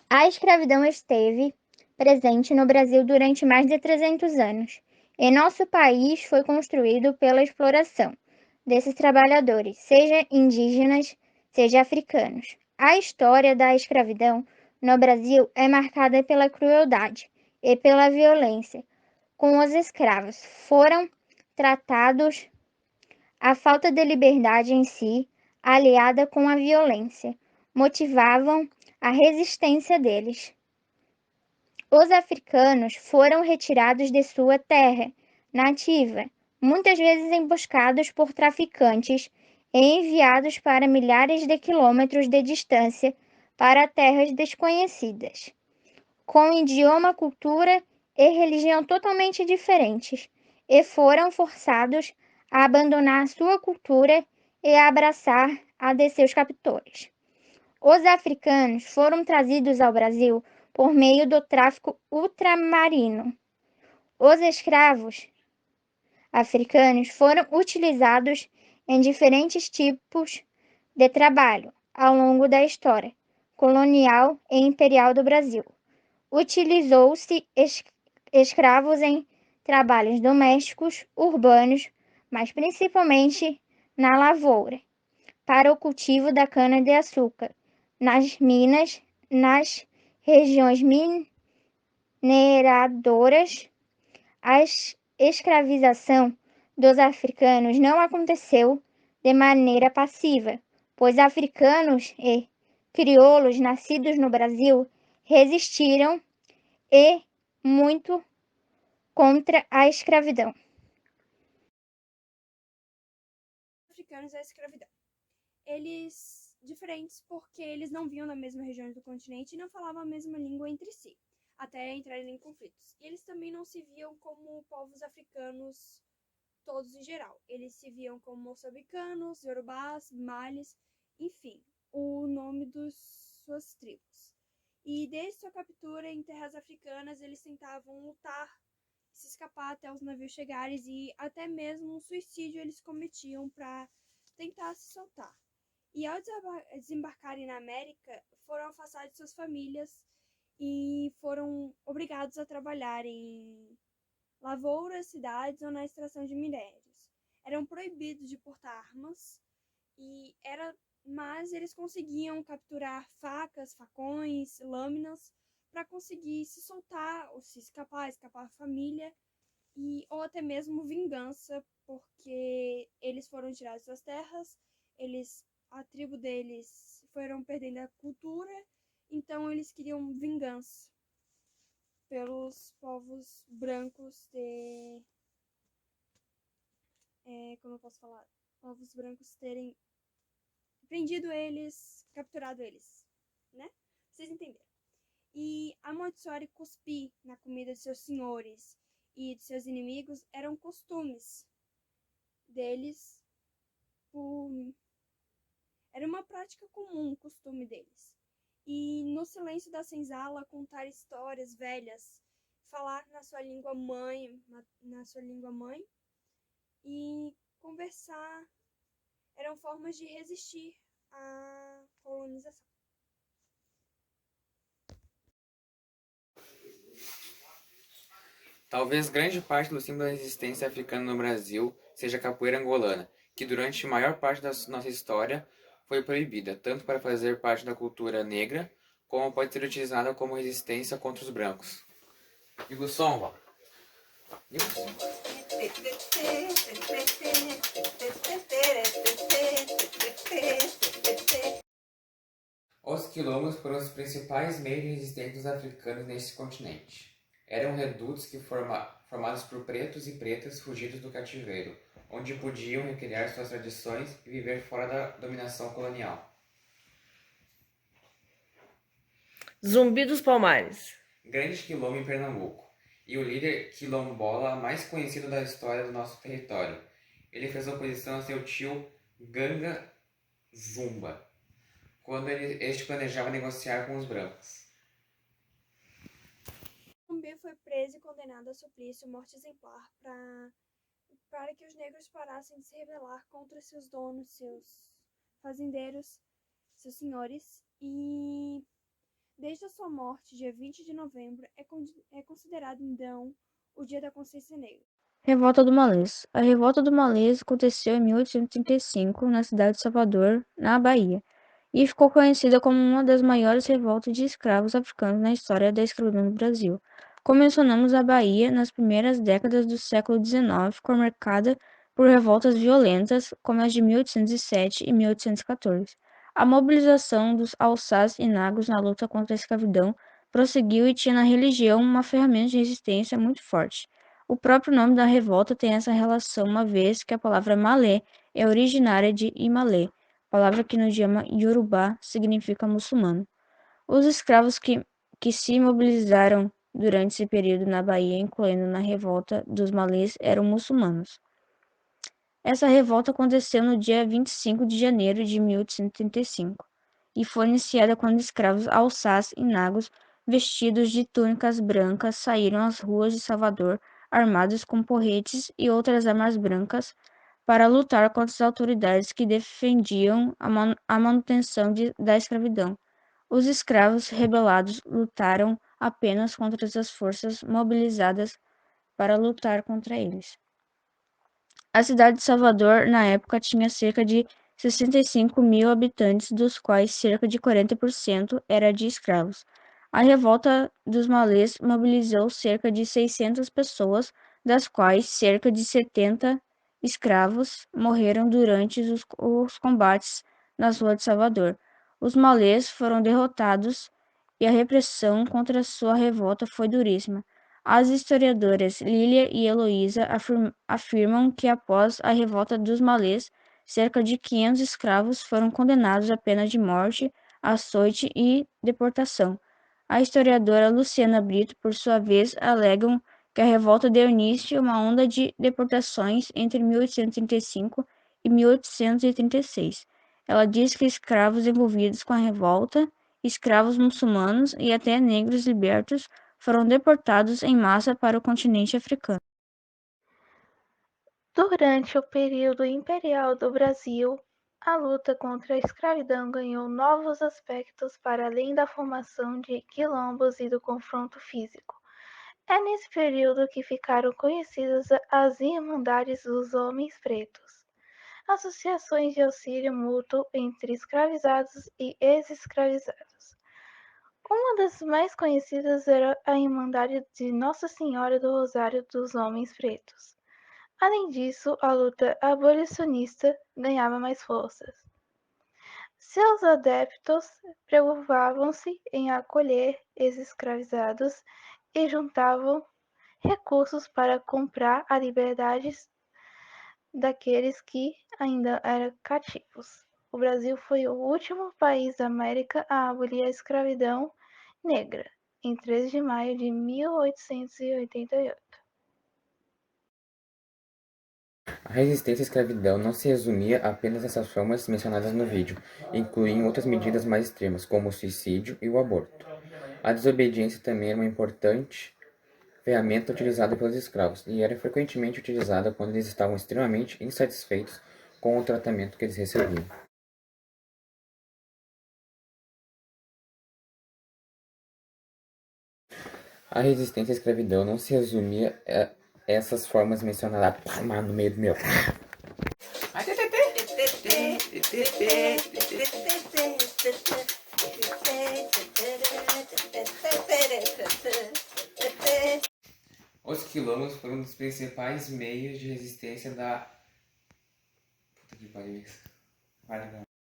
A escravidão esteve presente no Brasil durante mais de 300 anos, e nosso país foi construído pela exploração desses trabalhadores, seja indígenas, seja africanos. A história da escravidão no Brasil é marcada pela crueldade e pela violência com os escravos. Foram tratados a falta de liberdade em si, aliada com a violência, motivavam a resistência deles. Os africanos foram retirados de sua terra nativa, muitas vezes emboscados por traficantes e enviados para milhares de quilômetros de distância para terras desconhecidas, com idioma, cultura e religião totalmente diferentes, e foram forçados a abandonar sua cultura e a abraçar a de seus captores. Os africanos foram trazidos ao Brasil por meio do tráfico ultramarino. Os escravos africanos foram utilizados em diferentes tipos de trabalho ao longo da história colonial e imperial do Brasil. Utilizou-se escravos em trabalhos domésticos, urbanos, mas principalmente na lavoura, para o cultivo da cana-de-açúcar, nas minas, nas regiões mineradoras. A escravização dos africanos não aconteceu de maneira passiva, pois africanos e crioulos nascidos no Brasil resistiram e muito contra a escravidão. Africanos e a escravidão. Eles diferentes porque eles não vinham da mesma região do continente e não falavam a mesma língua entre si, até entrarem em conflitos. E eles também não se viam como povos africanos todos em geral. Eles se viam como moçambicanos, yorubás, males, enfim, o nome das suas tribos. E desde sua captura em terras africanas, eles tentavam lutar, se escapar até os navios chegarem e até mesmo um suicídio eles cometiam para tentar se soltar. E ao desembarcarem na América, foram afastados de suas famílias e foram obrigados a trabalhar em lavouras, cidades ou na extração de minérios. Eram proibidos de portar armas e mas eles conseguiam capturar facas, facões, lâminas para conseguir se soltar ou se escapar da família e ou até mesmo vingança, porque eles foram tirados das terras, a tribo deles foram perdendo a cultura, então eles queriam vingança pelos povos brancos como eu posso falar, povos brancos terem prendido eles, capturado eles, né? Vocês entenderam. E amaldiçoar e cuspir na comida de seus senhores e de seus inimigos eram costumes deles por... Era uma prática comum, um costume deles. E no silêncio da senzala, contar histórias velhas, falar na sua língua mãe e conversar eram formas de resistir à colonização. Talvez grande parte do símbolo da resistência africana no Brasil seja a capoeira angolana, que durante a maior parte da nossa história foi proibida, tanto para fazer parte da cultura negra, como pode ser utilizada como resistência contra os brancos. Liga o som, Val. Liga o som. Os quilombos foram os principais meios de resistência dos africanos neste continente. Eram redutos formados por pretos e pretas fugidos do cativeiro, onde podiam recriar suas tradições e viver fora da dominação colonial. Zumbi dos Palmares. Grande quilombo em Pernambuco, e o líder quilombola mais conhecido da história do nosso território. Ele fez oposição a seu tio Ganga Zumba, quando este planejava negociar com os brancos. Zumbi foi preso e condenado a suplício morte exemplar para que os negros parassem de se rebelar contra seus donos, seus fazendeiros, seus senhores. E Desde a sua morte, dia 20 de novembro, é considerado, então, o Dia da Consciência Negra. Revolta do Malês. A Revolta do Malês aconteceu em 1835 na cidade de Salvador, na Bahia, e ficou conhecida como uma das maiores revoltas de escravos africanos na história da escravidão no Brasil. Como mencionamos, a Bahia, nas primeiras décadas do século XIX, ficou marcada por revoltas violentas, como as de 1807 e 1814. A mobilização dos alçás e nagos na luta contra a escravidão prosseguiu e tinha na religião uma ferramenta de resistência muito forte. O próprio nome da revolta tem essa relação, uma vez que a palavra malê é originária de Imalé, palavra que no idioma Yorubá significa muçulmano. Os escravos que se mobilizaram durante esse período na Bahia, incluindo na revolta dos malês, eram muçulmanos. Essa revolta aconteceu no dia 25 de janeiro de 1835 e foi iniciada quando escravos alçás e nagos, vestidos de túnicas brancas, saíram às ruas de Salvador armados com porretes e outras armas brancas para lutar contra as autoridades que defendiam a manutenção da escravidão. Os escravos rebelados lutaram apenas contra as forças mobilizadas para lutar contra eles. A cidade de Salvador, na época, tinha cerca de 65 mil habitantes, dos quais cerca de 40% era de escravos. A revolta dos malês mobilizou cerca de 600 pessoas, das quais cerca de 70 escravos morreram durante os combates nas ruas de Salvador. Os malês foram derrotados e a repressão contra sua revolta foi duríssima. As historiadoras Lília e Heloísa afirmam que após a revolta dos malês, cerca de 500 escravos foram condenados à pena de morte, açoite e deportação. A historiadora Luciana Brito, por sua vez, alegam que a revolta deu início a uma onda de deportações entre 1835 e 1836. Ela diz que escravos envolvidos com a revolta, escravos muçulmanos e até negros libertos foram deportados em massa para o continente africano. Durante o período imperial do Brasil, a luta contra a escravidão ganhou novos aspectos para além da formação de quilombos e do confronto físico. É nesse período que ficaram conhecidas as Irmandades dos Homens Pretos, associações de auxílio mútuo entre escravizados e ex-escravizados. Uma das mais conhecidas era a Irmandade de Nossa Senhora do Rosário dos Homens Pretos. Além disso, a luta abolicionista ganhava mais forças. Seus adeptos preocupavam-se em acolher ex-escravizados e juntavam recursos para comprar a liberdade daqueles que ainda eram cativos. O Brasil foi o último país da América a abolir a escravidão negra, em 13 de maio de 1888. A resistência à escravidão não se resumia apenas nessas formas mencionadas no vídeo, incluindo outras medidas mais extremas, como o suicídio e o aborto. A desobediência também era uma importante ferramenta utilizada pelos escravos, e era frequentemente utilizada quando eles estavam extremamente insatisfeitos com o tratamento que eles recebiam. A resistência à escravidão não se resumia a essas formas mencionadas no meio do meu. Os quilombos foram um dos principais meios de resistência da... Puta que pariu isso. Vai, não.